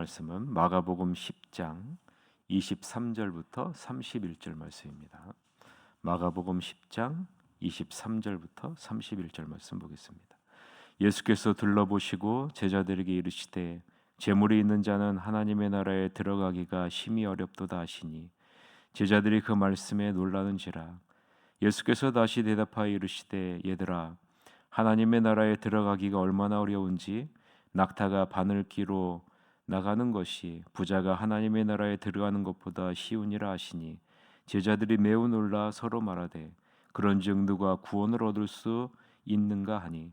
말씀은 마가복음 10장 23절부터 31절 말씀입니다. 마가복음 10장 23절부터 31절 말씀 보겠습니다. 예수께서 둘러보시고 제자들에게 이르시되 재물이 있는 자는 하나님의 나라에 들어가기가 심히 어렵도다 하시니 제자들이 그 말씀에 놀라는지라. 예수께서 다시 대답하여 이르시되 얘들아 하나님의 나라에 들어가기가 얼마나 어려운지 낙타가 바늘기로 나가는 것이 부자가 하나님의 나라에 들어가는 것보다 쉬우니라 하시니 제자들이 매우 놀라 서로 말하되 그런즉 누가 구원을 얻을 수 있는가 하니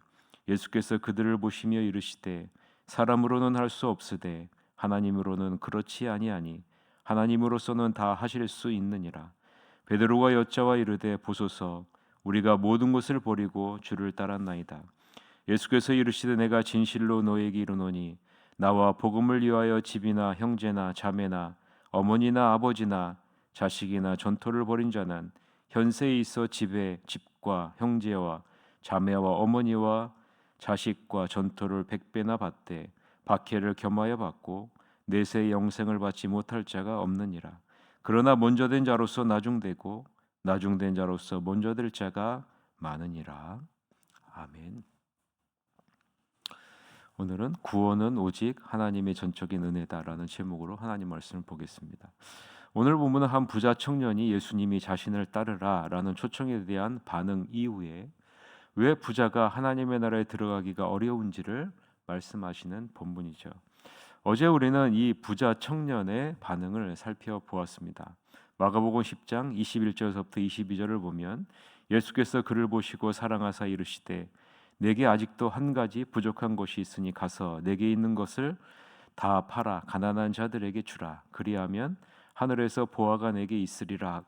예수께서 그들을 보시며 이르시되 사람으로는 할 수 없으되 하나님으로는 그렇지 아니하니 하나님으로서는 다 하실 수 있느니라. 베드로가 여짜와 이르되 보소서 우리가 모든 것을 버리고 주를 따랐나이다. 예수께서 이르시되 내가 진실로 너에게 이르노니 나와 복음을 위하여 집이나 형제나 자매나 어머니나 아버지나 자식이나 전토를 벌인 자는 현세에 있어 집과 형제와 자매와 어머니와 자식과 전토를 100배나 받되 박해를 겸하여 받고 내세의 영생을 받지 못할 자가 없느니라. 그러나 먼저 된 자로서 나중되고 나중된 자로서 먼저 될 자가 많으니라. 아멘. 오늘은 구원은 오직 하나님의 전적인 은혜다라는 제목으로 하나님 말씀을 보겠습니다. 오늘 본문은 한 부자 청년이 예수님이 자신을 따르라라는 초청에 대한 반응 이후에 왜 부자가 하나님의 나라에 들어가기가 어려운지를 말씀하시는 본문이죠. 어제 우리는 이 부자 청년의 반응을 살펴보았습니다. 마가복음 10장 21절부터 22절을 보면 예수께서 그를 보시고 사랑하사 이르시되 내게 아직도 한 가지 부족한 것이 있으니 가서 내게 있는 것을 다 팔아 가난한 자들에게 주라. 그리하면 하늘에서 보화가 내게 있으리라.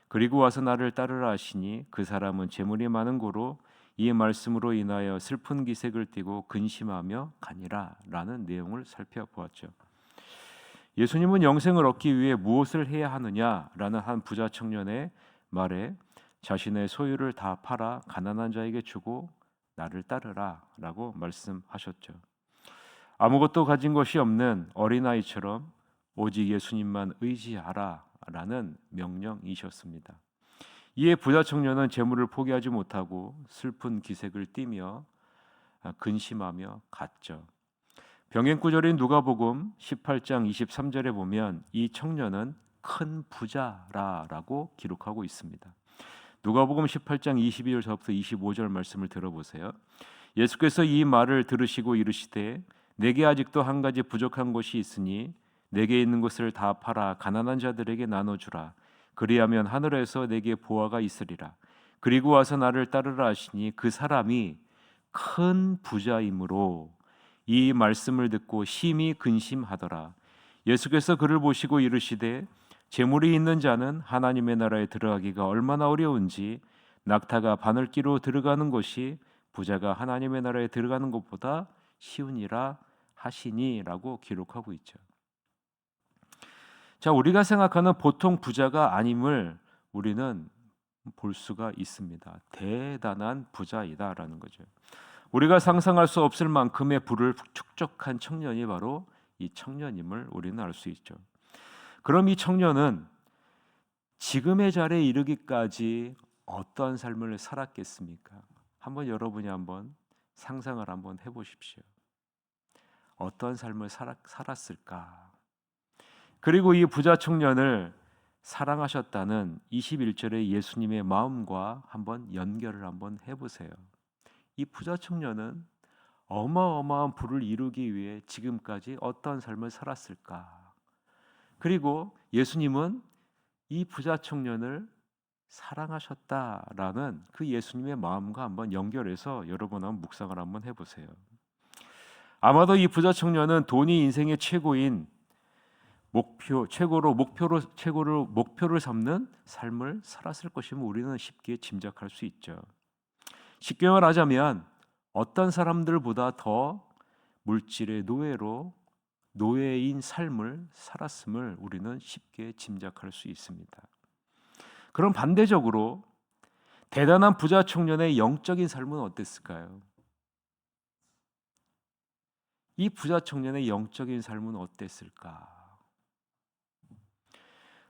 그리고 와서 나를 따르라 하시니 그 사람은 재물이 많은 고로 이 말씀으로 인하여 슬픈 기색을 띠고 근심하며 가니라 라는 내용을 살펴보았죠. 예수님은 영생을 얻기 위해 무엇을 해야 하느냐라는 한 부자 청년의 말에 자신의 소유를 다 팔아 가난한 자에게 주고 나를 따르라 라고 말씀하셨죠. 아무것도 가진 것이 없는 어린아이처럼 오직 예수님만 의지하라 라는 명령이셨습니다. 이에 부자 청년은 재물을 포기하지 못하고 슬픈 기색을 띠며 근심하며 갔죠. 병행 구절인 누가복음 18장 23절에 보면 이 청년은 큰 부자라라고 기록하고 있습니다. 누가복음 18장 22절부터 25절 말씀을 들어보세요. 예수께서 이 말을 들으시고 이르시되 내게 아직도 한 가지 부족한 것이 있으니 내게 있는 것을 다 팔아 가난한 자들에게 나눠주라. 그리하면 하늘에서 내게 보화가 있으리라. 그리고 와서 나를 따르라 하시니 그 사람이 큰 부자이므로 이 말씀을 듣고 심히 근심하더라. 예수께서 그를 보시고 이르시되 재물이 있는 자는 하나님의 나라에 들어가기가 얼마나 어려운지 낙타가 바늘기로 들어가는 것이 부자가 하나님의 나라에 들어가는 것보다 쉬우니라 하시니라고 기록하고 있죠. 자, 우리가 생각하는 보통 부자가 아님을 우리는 볼 수가 있습니다. 대단한 부자이다라는 거죠. 우리가 상상할 수 없을 만큼의 부를 축적한 청년이 바로 이 청년임을 우리는 알 수 있죠. 그럼 이 청년은 지금의 자리에 이르기까지 어떤 삶을 살았겠습니까? 한번 여러분이 한번 상상을 한번 해보십시오. 어떤 삶을 살았을까? 그리고 이 부자 청년을 사랑하셨다는 21절의 예수님의 마음과 한번 연결을 한번 해보세요. 이 부자 청년은 어마어마한 부를 이루기 위해 지금까지 어떤 삶을 살았을까? 그리고 예수님은 이 부자 청년을 사랑하셨다라는 그 예수님의 마음과 한번 연결해서 여러분 한번 묵상을 한번 해보세요. 아마도 이 부자 청년은 돈이 인생의 최고인 목표를 삼는 삶을 살았을 것임을 우리는 쉽게 짐작할 수 있죠. 쉽게 말하자면 어떤 사람들보다 더 물질의 노예인 삶을 살았음을 우리는 쉽게 짐작할 수 있습니다. 그럼 반대적으로 대단한 부자 청년의 영적인 삶은 어땠을까요? 이 부자 청년의 영적인 삶은 어땠을까?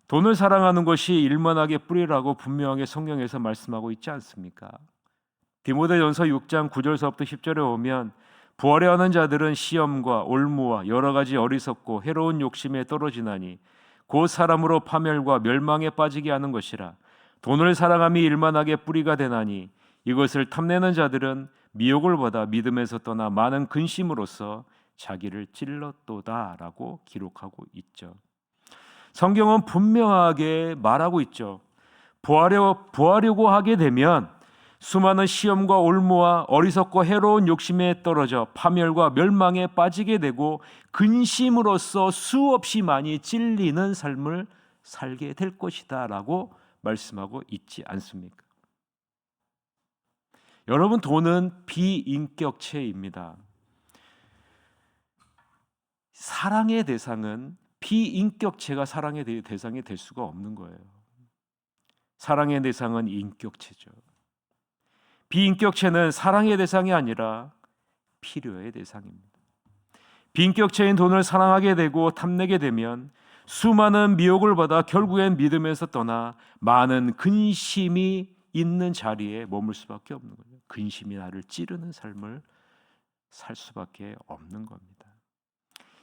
돈을 사랑하는 것이 일만하게 뿌리라고 분명하게 성경에서 말씀하고 있지 않습니까? 디모데전서 6장 9절서부터 10절에 오면 부하려 하는 자들은 시험과 올무와 여러 가지 어리석고 해로운 욕심에 떨어지나니 곧 사람으로 파멸과 멸망에 빠지게 하는 것이라. 돈을 사랑함이 일만하게 뿌리가 되나니 이것을 탐내는 자들은 미혹을 받아 믿음에서 떠나 많은 근심으로써 자기를 찔렀도다라고 기록하고 있죠. 성경은 분명하게 말하고 있죠. 부하려고 하게 되면 수많은 시험과 올무와 어리석고 해로운 욕심에 떨어져 파멸과 멸망에 빠지게 되고 근심으로써 수없이 많이 찔리는 삶을 살게 될 것이다 라고 말씀하고 있지 않습니까? 여러분, 돈은 비인격체입니다. 사랑의 대상은 비인격체가 사랑의 대상이 될 수가 없는 거예요. 사랑의 대상은 인격체죠. 비인격체는 사랑의 대상이 아니라 필요의 대상입니다. 비인격체인 돈을 사랑하게 되고 탐내게 되면 수많은 미혹을 받아 결국엔 믿음에서 떠나 많은 근심이 있는 자리에 머물 수밖에 없는 거죠. 근심이 나를 찌르는 삶을 살 수밖에 없는 겁니다.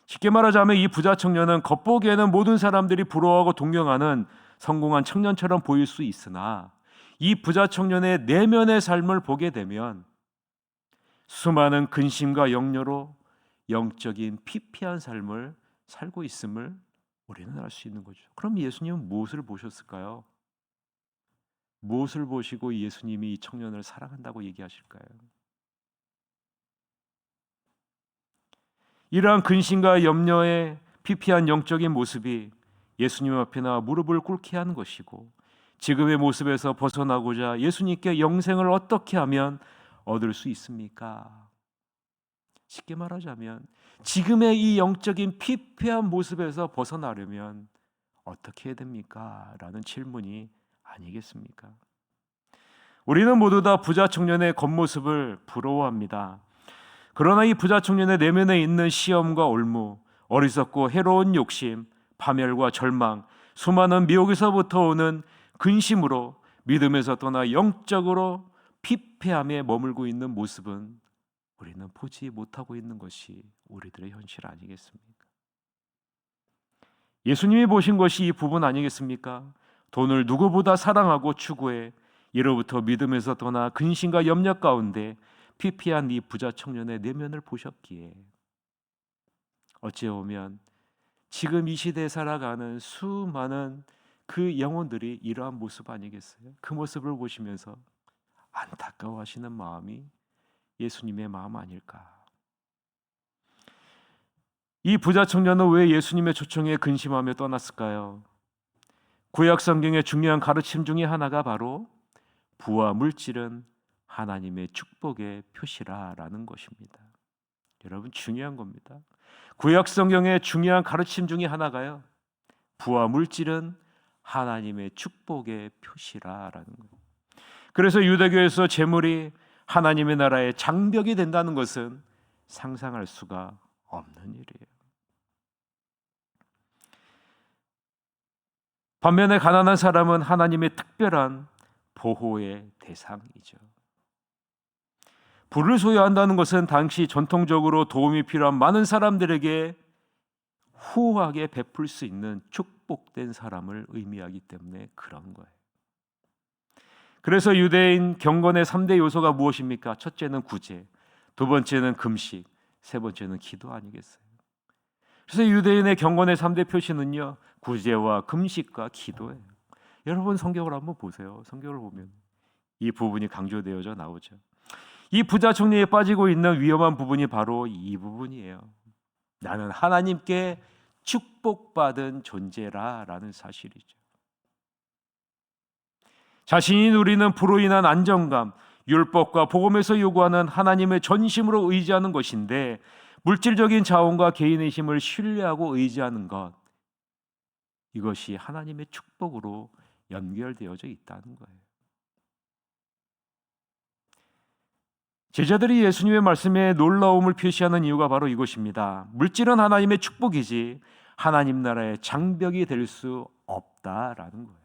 쉽게 말하자면 이 부자 청년은 겉보기에는 모든 사람들이 부러워하고 동경하는 성공한 청년처럼 보일 수 있으나 이 부자 청년의 내면의 삶을 보게 되면 수많은 근심과 염려로 영적인 피폐한 삶을 살고 있음을 우리는 알 수 있는 거죠. 그럼 예수님은 무엇을 보셨을까요? 무엇을 보시고 예수님이 이 청년을 사랑한다고 얘기하실까요? 이러한 근심과 염려의 피폐한 영적인 모습이 예수님 앞에 나와 무릎을 꿇게 하는 것이고 지금의 모습에서 벗어나고자 예수님께 영생을 어떻게 하면 얻을 수 있습니까? 쉽게 말하자면 지금의 이 영적인 피폐한 모습에서 벗어나려면 어떻게 해야 됩니까? 라는 질문이 아니겠습니까? 우리는 모두 다 부자 청년의 겉모습을 부러워합니다. 그러나 이 부자 청년의 내면에 있는 시험과 올무, 어리석고 해로운 욕심, 파멸과 절망, 수많은 미혹에서부터 오는 근심으로 믿음에서 떠나 영적으로 피폐함에 머물고 있는 모습은 우리는 보지 못하고 있는 것이 우리들의 현실 아니겠습니까? 예수님이 보신 것이 이 부분 아니겠습니까? 돈을 누구보다 사랑하고 추구해 이로부터 믿음에서 떠나 근심과 염려 가운데 피폐한 이 부자 청년의 내면을 보셨기에 어찌 보면 지금 이 시대에 살아가는 수많은 그 영혼들이 이러한 모습 아니겠어요? 그 모습을 보시면서 안타까워하시는 마음이 예수님의 마음 아닐까? 이 부자 청년은 왜 예수님의 초청에 근심하며 떠났을까요? 구약 성경의 중요한 가르침 중에 하나가 바로 부와 물질은 하나님의 축복의 표시라라는 것입니다. 여러분, 중요한 겁니다. 구약 성경의 중요한 가르침 중에 하나가요, 부와 물질은 하나님의 축복의 표시라라는 거예요. 그래서 유대교에서 재물이 하나님의 나라의 장벽이 된다는 것은 상상할 수가 없는 일이에요. 반면에 가난한 사람은 하나님의 특별한 보호의 대상이죠. 부를 소유한다는 것은 당시 전통적으로 도움이 필요한 많은 사람들에게 후하게 베풀 수 있는 축복된 사람을 의미하기 때문에 그런 거예요. 그래서 유대인 경건의 3대 요소가 무엇입니까? 첫째는 구제, 두 번째는 금식, 세 번째는 기도 아니겠어요? 그래서 유대인의 경건의 3대 표시는요, 구제와 금식과 기도예요. 여러분, 성경을 한번 보세요. 성경을 보면 이 부분이 강조되어져 나오죠. 이 부자 청년에 빠지고 있는 위험한 부분이 바로 이 부분이에요. 나는 하나님께 축복받은 존재라라는 사실이죠. 자신이 누리는 부로 인한 안정감, 율법과 복음에서 요구하는 하나님의 전심으로 의지하는 것인데, 물질적인 자원과 개인의 힘을 신뢰하고 의지하는 것, 이것이 하나님의 축복으로 연결되어져 있다는 거예요. 제자들이 예수님의 말씀에 놀라움을 표시하는 이유가 바로 이것입니다. 물질은 하나님의 축복이지 하나님 나라의 장벽이 될 수 없다라는 거예요.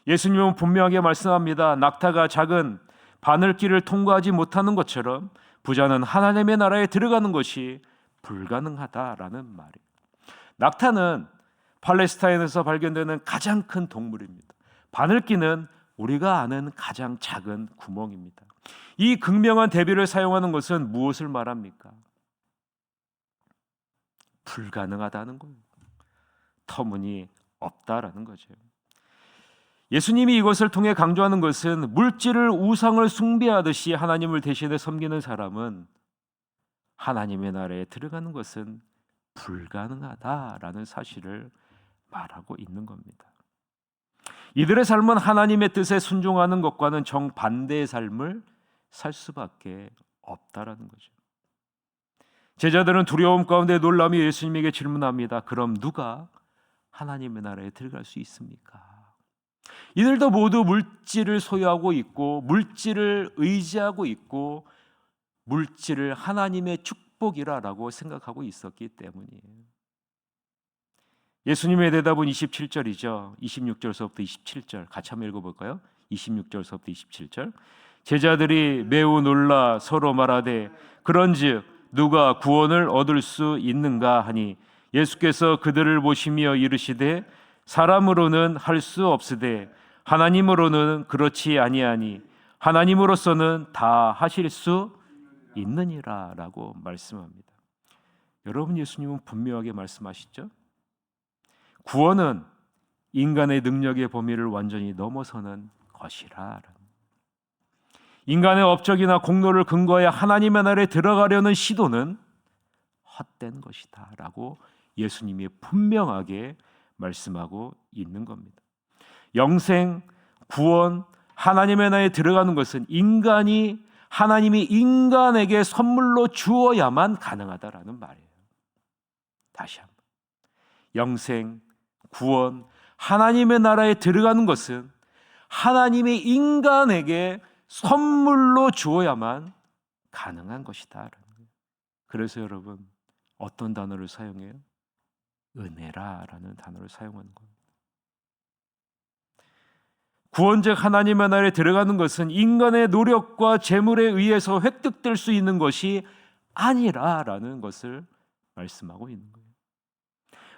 예수님은 분명하게 말씀합니다. 낙타가 작은 바늘길을 통과하지 못하는 것처럼 부자는 하나님의 나라에 들어가는 것이 불가능하다라는 말이에요. 낙타는 팔레스타인에서 발견되는 가장 큰 동물입니다. 바늘귀는 우리가 아는 가장 작은 구멍입니다. 이 극명한 대비를 사용하는 것은 무엇을 말합니까? 불가능하다는 거예요. 터무니없다라는 거죠. 예수님이 이것을 통해 강조하는 것은 물질을 우상을 숭배하듯이 하나님을 대신해 섬기는 사람은 하나님의 나라에 들어가는 것은 불가능하다라는 사실을 말하고 있는 겁니다. 이들의 삶은 하나님의 뜻에 순종하는 것과는 정반대의 삶을 살 수밖에 없다라는 거죠. 제자들은 두려움 가운데 놀라며 예수님에게 질문합니다. 그럼 누가 하나님의 나라에 들어갈 수 있습니까? 이들도 모두 물질을 소유하고 있고 물질을 의지하고 있고 물질을 하나님의 축복이라고 생각하고 있었기 때문이에요. 예수님의 대답은 27절이죠. 26절서부터 27절 같이 한번 읽어볼까요? 26절서부터 27절. 제자들이 매우 놀라 서로 말하되 그런즉 누가 구원을 얻을 수 있는가 하니 예수께서 그들을 보시며 이르시되 사람으로는 할 수 없으되 하나님으로는 그렇지 아니하니 하나님으로서는 다 하실 수 있느니라 라고 말씀합니다. 여러분, 예수님은 분명하게 말씀하시죠. 구원은 인간의 능력의 범위를 완전히 넘어서는 것이라. 인간의 업적이나 공로를 근거해 하나님의 나라에 들어가려는 시도는 헛된 것이다 라고 예수님이 분명하게 말씀하고 있는 겁니다. 영생, 구원, 하나님의 나라에 들어가는 것은 하나님이 인간에게 선물로 주어야만 가능하다라는 말이에요. 다시 한번. 영생, 구원, 하나님의 나라에 들어가는 것은 하나님이 인간에게 선물로 주어야만 가능한 것이다. 그래서 여러분, 어떤 단어를 사용해요? 은혜라라는 단어를 사용하는 겁니다. 구원적 하나님의 나라에 들어가는 것은 인간의 노력과 재물에 의해서 획득될 수 있는 것이 아니라라는 것을 말씀하고 있는 거예요.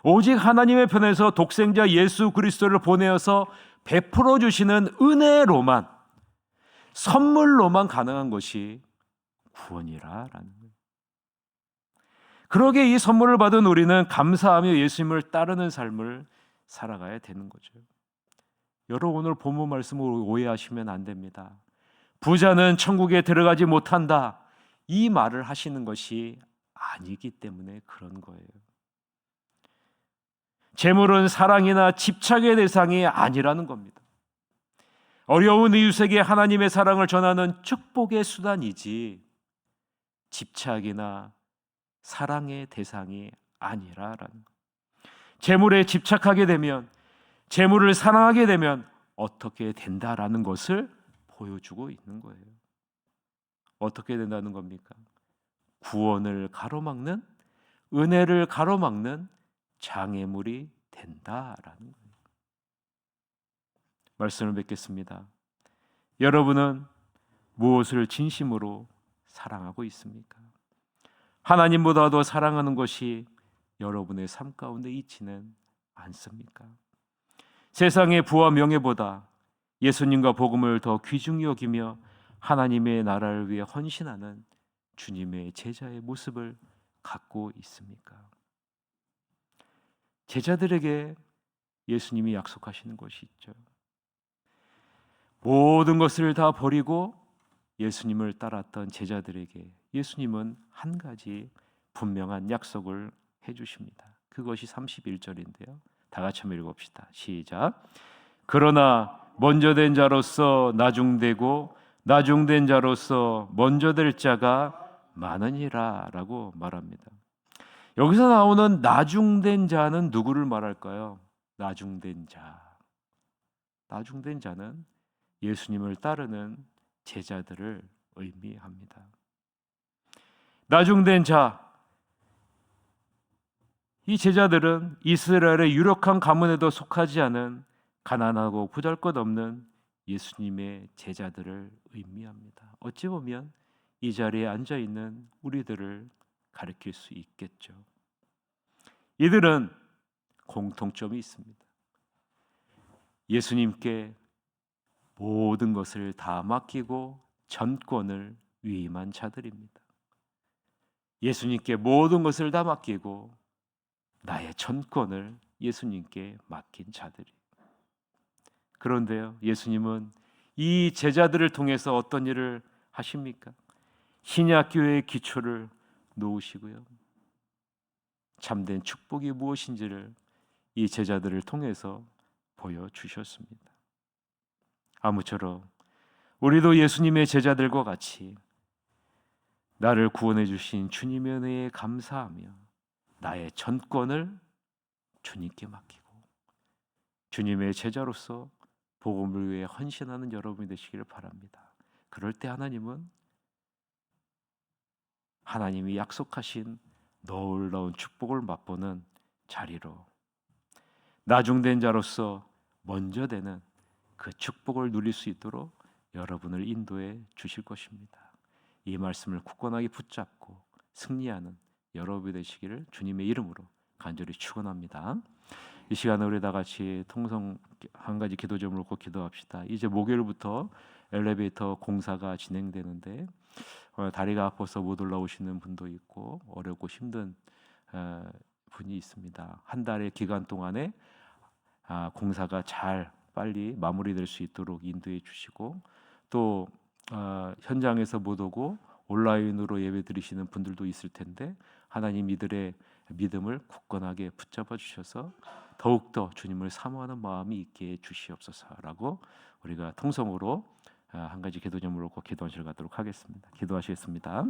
오직 하나님의 편에서 독생자 예수 그리스도를 보내어서 베풀어 주시는 은혜로만, 선물로만 가능한 것이 구원이라라는 거예요. 그러기에 이 선물을 받은 우리는 감사하며 예수님을 따르는 삶을 살아가야 되는 거죠. 여러분, 오늘 본문 말씀을 오해하시면 안 됩니다. 부자는 천국에 들어가지 못한다, 이 말을 하시는 것이 아니기 때문에 그런 거예요. 재물은 사랑이나 집착의 대상이 아니라는 겁니다. 어려운 이웃에게 하나님의 사랑을 전하는 축복의 수단이지 집착이나 사랑의 대상이 아니라라는 것. 재물에 집착하게 되면, 재물을 사랑하게 되면 어떻게 된다라는 것을 보여주고 있는 거예요. 어떻게 된다는 겁니까? 구원을 가로막는, 은혜를 가로막는 장애물이 된다라는 거예요. 말씀을 뵙겠습니다. 여러분은 무엇을 진심으로 사랑하고 있습니까? 하나님보다 더 사랑하는 것이 여러분의 삶 가운데 있지는 않습니까? 세상의 부와 명예보다 예수님과 복음을 더 귀중히 여기며 하나님의 나라를 위해 헌신하는 주님의 제자의 모습을 갖고 있습니까? 제자들에게 예수님이 약속하시는 것이 있죠. 모든 것을 다 버리고 예수님을 따랐던 제자들에게 예수님은 한 가지 분명한 약속을 해주십니다. 그것이 31절인데요. 다 같이 한번 읽어봅시다. 시작. 그러나 먼저 된 자로서 나중되고 나중된 자로서 먼저 될 자가 많으니라 라고 말합니다. 여기서 나오는 나중된 자는 누구를 말할까요? 나중된 자. 나중된 자는 예수님을 따르는 제자들을 의미합니다. 나중된 자, 이 제자들은 이스라엘의 유력한 가문에도 속하지 않은 가난하고 보잘것없는 예수님의 제자들을 의미합니다. 어찌 보면 이 자리에 앉아 있는 우리들을 가리킬 수 있겠죠. 이들은 공통점이 있습니다. 예수님께 모든 것을 다 맡기고 전권을 위임한 자들입니다. 예수님께 모든 것을 다 맡기고 나의 전권을 예수님께 맡긴 자들이. 그런데요, 예수님은 이 제자들을 통해서 어떤 일을 하십니까? 신약교회의 기초를 놓으시고요, 참된 축복이 무엇인지를 이 제자들을 통해서 보여주셨습니다. 아무쪼록 우리도 예수님의 제자들과 같이 나를 구원해 주신 주님의 은혜에 감사하며 나의 전권을 주님께 맡기고 주님의 제자로서 복음을 위해 헌신하는 여러분이 되시기를 바랍니다. 그럴 때 하나님은 하나님이 약속하신 놀라운 축복을 맛보는 자리로 나중된 자로서 먼저 되는 그 축복을 누릴 수 있도록 여러분을 인도해 주실 것입니다. 이 말씀을 굳건하게 붙잡고 승리하는 여러분이 되시기를 주님의 이름으로 간절히 축원합니다. 이 시간에 우리 다 같이 통성 한 가지 기도 제목을 놓고 기도합시다. 이제 목요일부터 엘리베이터 공사가 진행되는데 다리가 아파서 못 올라오시는 분도 있고 어렵고 힘든 분이 있습니다. 한 달의 기간 동안에 공사가 잘 빨리 마무리될 수 있도록 인도해 주시고 또 현장에서 못 오고 온라인으로 예배 드리시는 분들도 있을 텐데 하나님 이들의 믿음을 굳건하게 붙잡아 주셔서 더욱더 주님을 사모하는 마음이 있게 해 주시옵소서라고 우리가 통성으로 한 가지 기도 제목을 놓고 기도하시러 가도록 하겠습니다. 기도하시겠습니다.